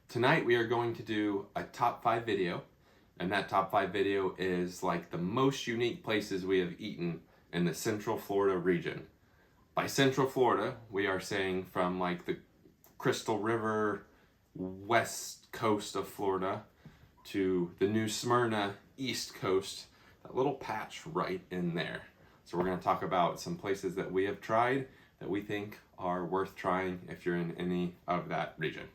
Tonight we are going to do a top 5 video, and that top 5 video is like the most unique places we have eaten in the Central Florida region. By Central Florida, we are saying from like the Crystal River west coast of Florida to the New Smyrna east coast, that little patch right in there. So we're going to talk about some places that we have tried that we think are worth trying if you're in any of that region.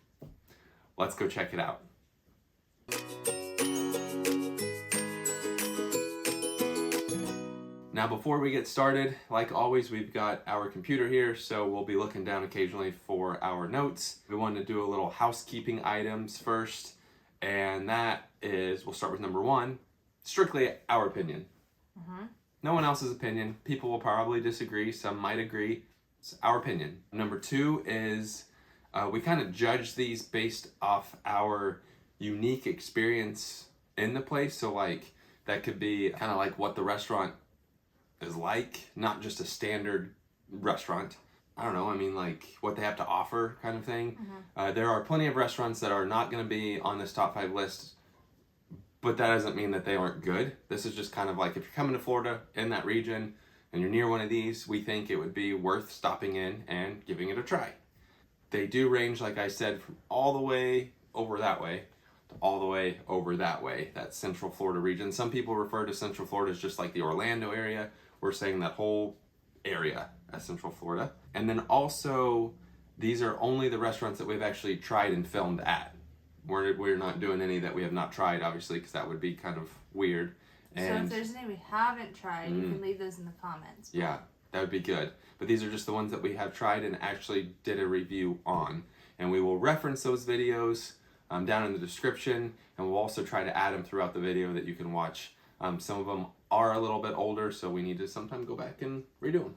Let's go check it out. Now before we get started, like always, we've got our computer here, so we'll be looking down occasionally for our notes. We want to do a little housekeeping items first, and that is, we'll start with number 1, strictly our opinion. No one else's opinion. People will probably disagree, some might agree. It's our opinion. Number 2 is we kind of judge these based off our unique experience in the place. So like that could be kind of like what the restaurant is like, not just a standard restaurant. I don't know, I mean like what they have to offer kind of thing. There are plenty of restaurants that are not going to be on this top 5 list, but that doesn't mean that they aren't good. This is just kind of like if you're coming to Florida in that region and you're near one of these, we think it would be worth stopping in and giving it a try. They do range, like I said, from all the way over that way to all the way over that way, that Central Florida region. Some people refer to Central Florida as just like the Orlando area. We're saying that whole area as Central Florida. And then also, these are only the restaurants that we've actually tried and filmed at. We're not doing any that we have not tried, obviously, because that would be kind of weird. And so if there's any we haven't tried, you can leave those in the comments. Yeah, that would be good. But these are just the ones that we have tried and actually did a review on. And we will reference those videos down in the description, and we'll also try to add them throughout the video that you can watch. Some of them are a little bit older, so we need to sometime go back and redo them.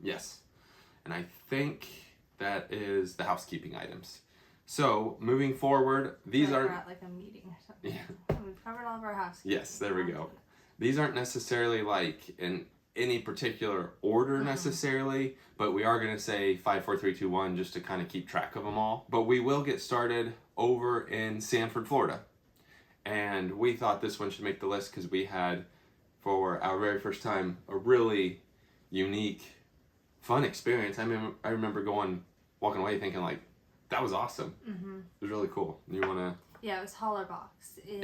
Yes. And I think that is the housekeeping items. So moving forward, these like are we're at like a meeting or something. Yeah. We've covered all of our housekeeping. Yes, there we go. These aren't necessarily like in any particular order necessarily, but we are going to say 5, 4, 3, 2, 1 just to kind of keep track of them all. But we will get started over in Sanford, Florida. And we thought this one should make the list because we had, for our very first time, a really unique, fun experience. I mean, I remember walking away thinking like, that was awesome. It was really cool. You want to... Yeah, it was Hollerbach in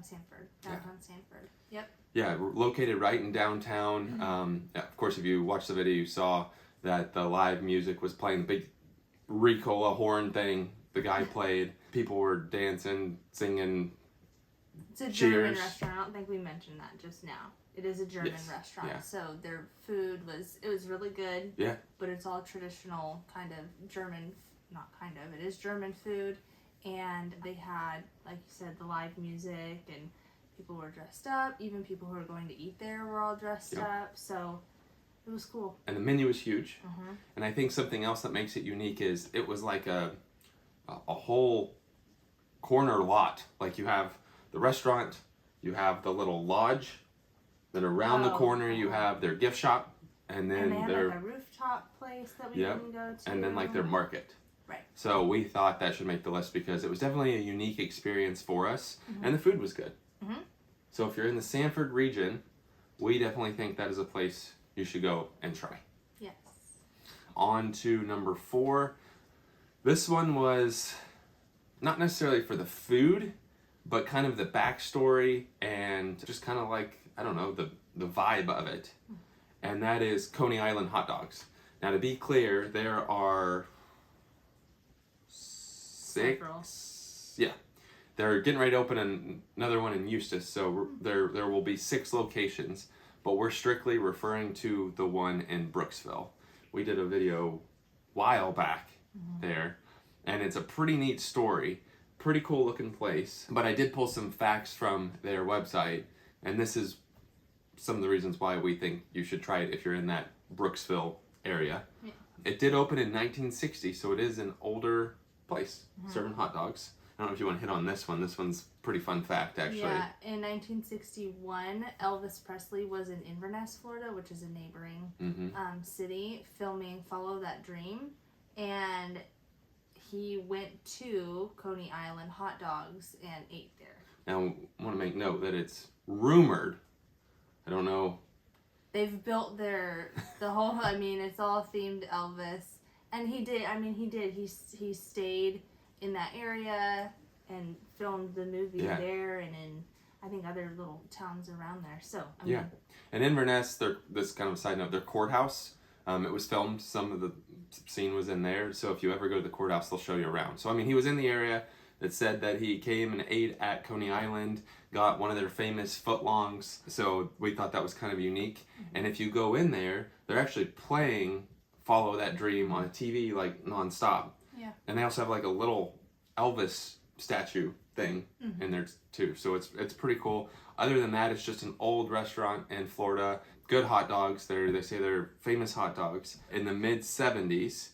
Sanford, downtown Sanford. Yep. Yeah, located right in downtown. Of course, if you watched the video, you saw that the live music was playing, the big Ricola horn thing the guy played. People were dancing, singing. It's a cheers. German restaurant. I don't think we mentioned that just now. It is a German restaurant. Yeah. So their food was really good. Yeah. But it's all traditional kind of German, not kind of, it is German food. And they had, like you said, the live music, and people were dressed up. Even people who were going to eat there were all dressed up. So it was cool. And the menu was huge. And I think something else that makes it unique is it was like a whole corner lot. Like you have the restaurant, you have the little lodge, then around the corner you have their gift shop, and then they had like a rooftop place that we didn't go to. And then like their market. Right. So we thought that should make the list because it was definitely a unique experience for us, and the food was good. So if you're in the Sanford region, we definitely think that is a place you should go and try. Yes. On to number 4. This one was not necessarily for the food, but kind of the backstory and just kind of like, I don't know, the vibe of it. And that is Coney Island hot dogs. Now to be clear, there are 6. Several. Yeah. They're getting ready to open another one in Eustis, so there will be 6 locations, but we're strictly referring to the one in Brooksville. We did a video a while back there, and it's a pretty neat story, pretty cool looking place, but I did pull some facts from their website, and this is some of the reasons why we think you should try it if you're in that Brooksville area. Yeah. It did open in 1960, so it is an older place serving hot dogs. I don't know if you want to hit on this one. This one's pretty fun fact, actually. Yeah, in 1961, Elvis Presley was in Inverness, Florida, which is a neighboring city, filming Follow That Dream. And he went to Coney Island hot dogs and ate there. Now, I want to make note that it's rumored. I don't know. They've built the whole, I mean, it's all themed Elvis. And he did. He stayed in that area and filmed the movie there and in, I think, other little towns around there. So, I mean, And Inverness, this kind of a side note, their courthouse, it was filmed, some of the scene was in there. So if you ever go to the courthouse, they'll show you around. So, I mean, he was in the area that said that he came and ate at Coney Island, got one of their famous footlongs. So we thought that was kind of unique. And if you go in there, they're actually playing Follow That Dream on a TV like nonstop. Yeah. And they also have like a little Elvis statue thing in there too. So it's pretty cool. Other than that, it's just an old restaurant in Florida. Good hot dogs. They say they're famous hot dogs. In the mid-70s,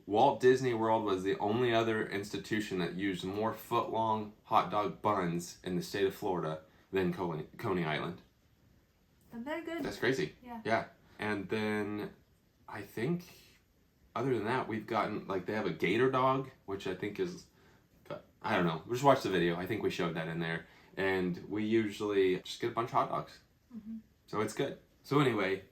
Walt Disney World was the only other institution that used more foot-long hot dog buns in the state of Florida than Coney Island. And they're good. That's crazy. Yeah. And then I think other than that, we've gotten, like, they have a gator dog, which I think is, I don't know. Just watch the video. I think we showed that in there. And we usually just get a bunch of hot dogs. So it's good. So anyway,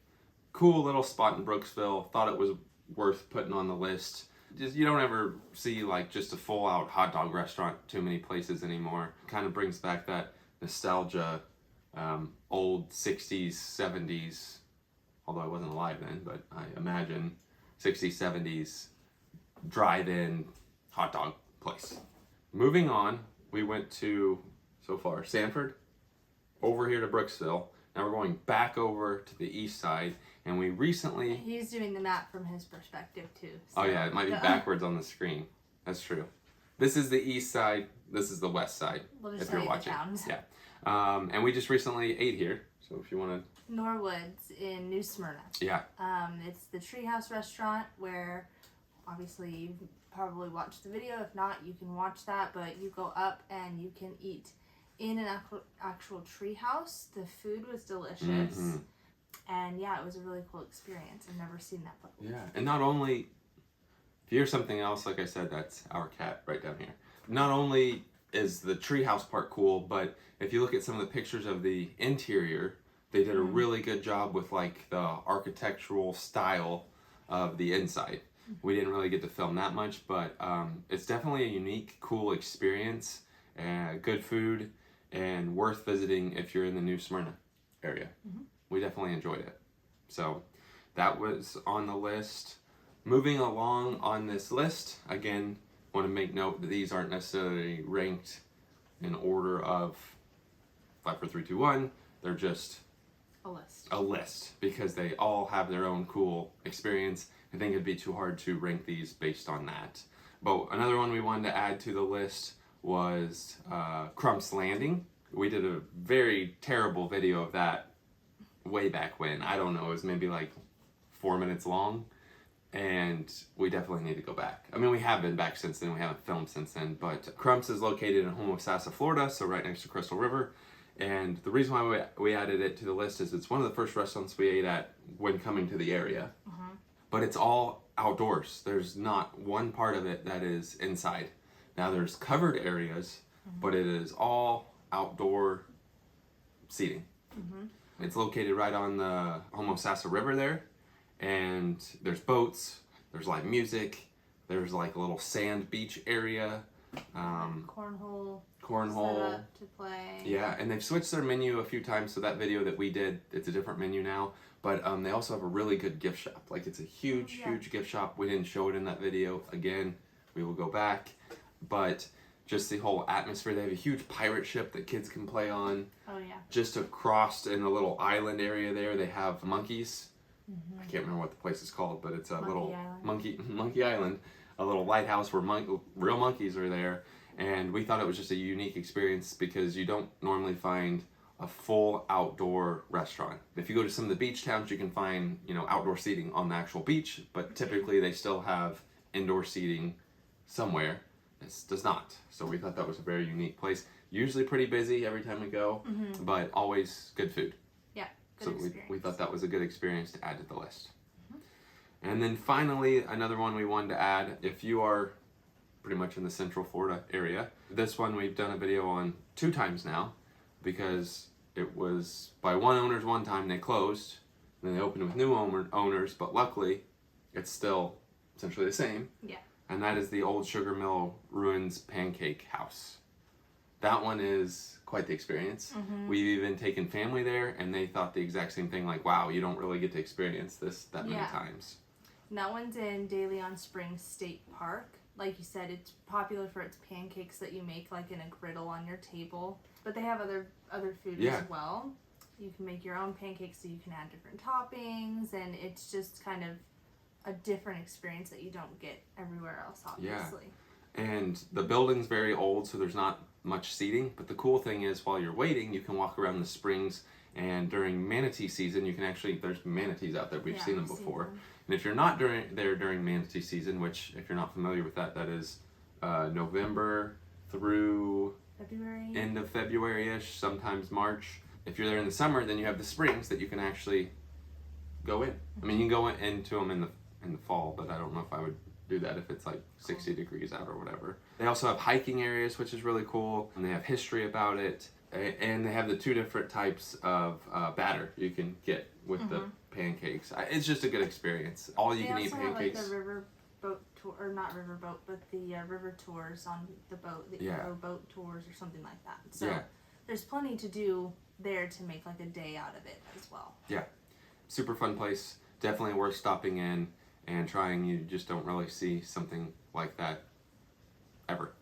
cool little spot in Brooksville. Thought it was worth putting on the list. Just, you don't ever see like just a full out hot dog restaurant too many places anymore. Kind of brings back that nostalgia, old 60s, 70s, although I wasn't alive then, but I imagine 60s, 70s drive-in hot dog place. Moving on, we went to, so far, Sanford, over here to Brooksville. Now we're going back over to the east side, and we recently... He's doing the map from his perspective, too. So. Oh yeah, it might be backwards on the screen. That's true. This is the east side, this is the west side, we'll just if you're watching. Towns. Yeah. And we just recently ate here, so if you want to... Norwood's in New Smyrna. Yeah. It's the Treehouse restaurant where, obviously, you've probably watched the video. If not, you can watch that, but you go up and you can eat in an actual tree house. The food was delicious. And yeah, it was a really cool experience. I've never seen that before. Yeah, and not only, if you hear something else, like I said, that's our cat right down here. Not only is the treehouse part cool, but if you look at some of the pictures of the interior, they did a really good job with like the architectural style of the inside. We didn't really get to film that much, but it's definitely a unique, cool experience, and good food, and worth visiting if you're in the New Smyrna area. We definitely enjoyed it. So that was on the list. Moving along on this list, again, want to make note that these aren't necessarily ranked in order of 5, 4, 3, 2, 1. They're just a list because they all have their own cool experience. I think it'd be too hard to rank these based on that. But another one we wanted to add to the list was Crumps Landing. We did a very terrible video of that way back when. I don't know, it was maybe like 4 minutes long, and we definitely need to go back. I mean, we have been back since then, we haven't filmed since then, but Crumps is located in Homosassa, Florida, so right next to Crystal River. And the reason why we added it to the list is it's one of the first restaurants we ate at when coming to the area. But it's all outdoors. There's not one part of it that is inside. Now there's covered areas, but it is all outdoor seating. It's located right on the Homosassa River there, and there's boats, there's live music, there's like a little sand beach area. Cornhole Cornhole to play. Yeah, and they've switched their menu a few times, so that video that we did, it's a different menu now. But they also have a really good gift shop. Like, it's a huge, huge gift shop. We didn't show it in that video. Again, we will go back. But just the whole atmosphere. They have a huge pirate ship that kids can play on. Oh, yeah. Just across in a little island area there, they have monkeys. I can't remember what the place is called, but it's a little monkey island. A little lighthouse where real monkeys are there. And we thought it was just a unique experience because you don't normally find a full outdoor restaurant. If you go to some of the beach towns, you can find, outdoor seating on the actual beach, but typically they still have indoor seating somewhere. This does not. So we thought that was a very unique place. Usually pretty busy every time we go, but always good food. Yeah, good experience. We thought that was a good experience to add to the list. And then finally, another one we wanted to add, if you are pretty much in the Central Florida area. This one we've done a video on 2 times now because it was by one owners one time, they closed, then they opened with new owners, but luckily it's still essentially the same. Yeah. And that is the old Sugar Mill Ruins Pancake House. That one is quite the experience. We've even taken family there, and they thought the exact same thing, like, wow, you don't really get to experience this that many times. And that one's in De Leon Springs State Park. Like you said, it's popular for its pancakes that you make like in a griddle on your table. But they have other food as well. You can make your own pancakes, so you can add different toppings, and it's just kind of a different experience that you don't get everywhere else, obviously. Yeah. And the building's very old, so there's not much seating. But the cool thing is, while you're waiting, you can walk around the springs. And during manatee season, you can actually, there's manatees out there. We've seen them before. And if you're not there during manatee season, which if you're not familiar with that, that is November through February. End of February-ish, sometimes March. If you're there in the summer, then you have the springs that you can actually go in. I mean, you can go into them in the fall, but I don't know if I would do that if it's like 60 degrees out or whatever. They also have hiking areas, which is really cool, and they have history about it. And they have the 2 different types of batter you can get with the pancakes. It's just a good experience. All you can eat pancakes. They also have like the river boat tour, or not river boat, but the river tours on the boat, the Eco boat tours or something like that. So there's plenty to do there to make like a day out of it as well. Yeah, super fun place. Definitely worth stopping in and trying. You just don't really see something like that ever.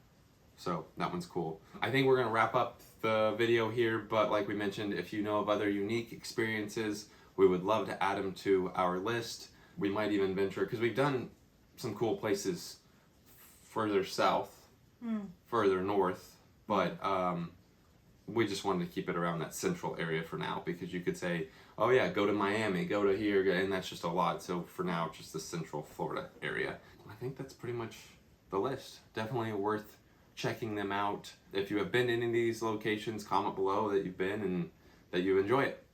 So that one's cool. I think we're going to wrap up the video here, but like we mentioned, if you know of other unique experiences, we would love to add them to our list. We might even venture, because we've done some cool places further south, further north, but we just wanted to keep it around that central area for now, because you could say, oh yeah, go to Miami, go to here, and that's just a lot. So for now, just the Central Florida area. I think that's pretty much the list. Definitely worth checking them out. If you have been in any of these locations, comment below that you've been and that you enjoy it.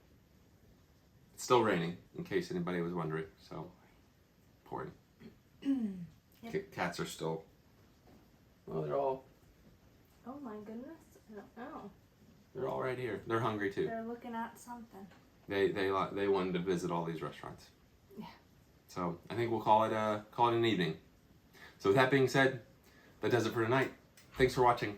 It's still raining, in case anybody was wondering, so pouring. Cats are still, well, they're all, oh my goodness, I don't know. They're all right here. They're hungry too. They're looking at something. They wanted to visit all these restaurants. Yeah. So I think we'll call it an evening. So with that being said, that does it for tonight. Thanks for watching.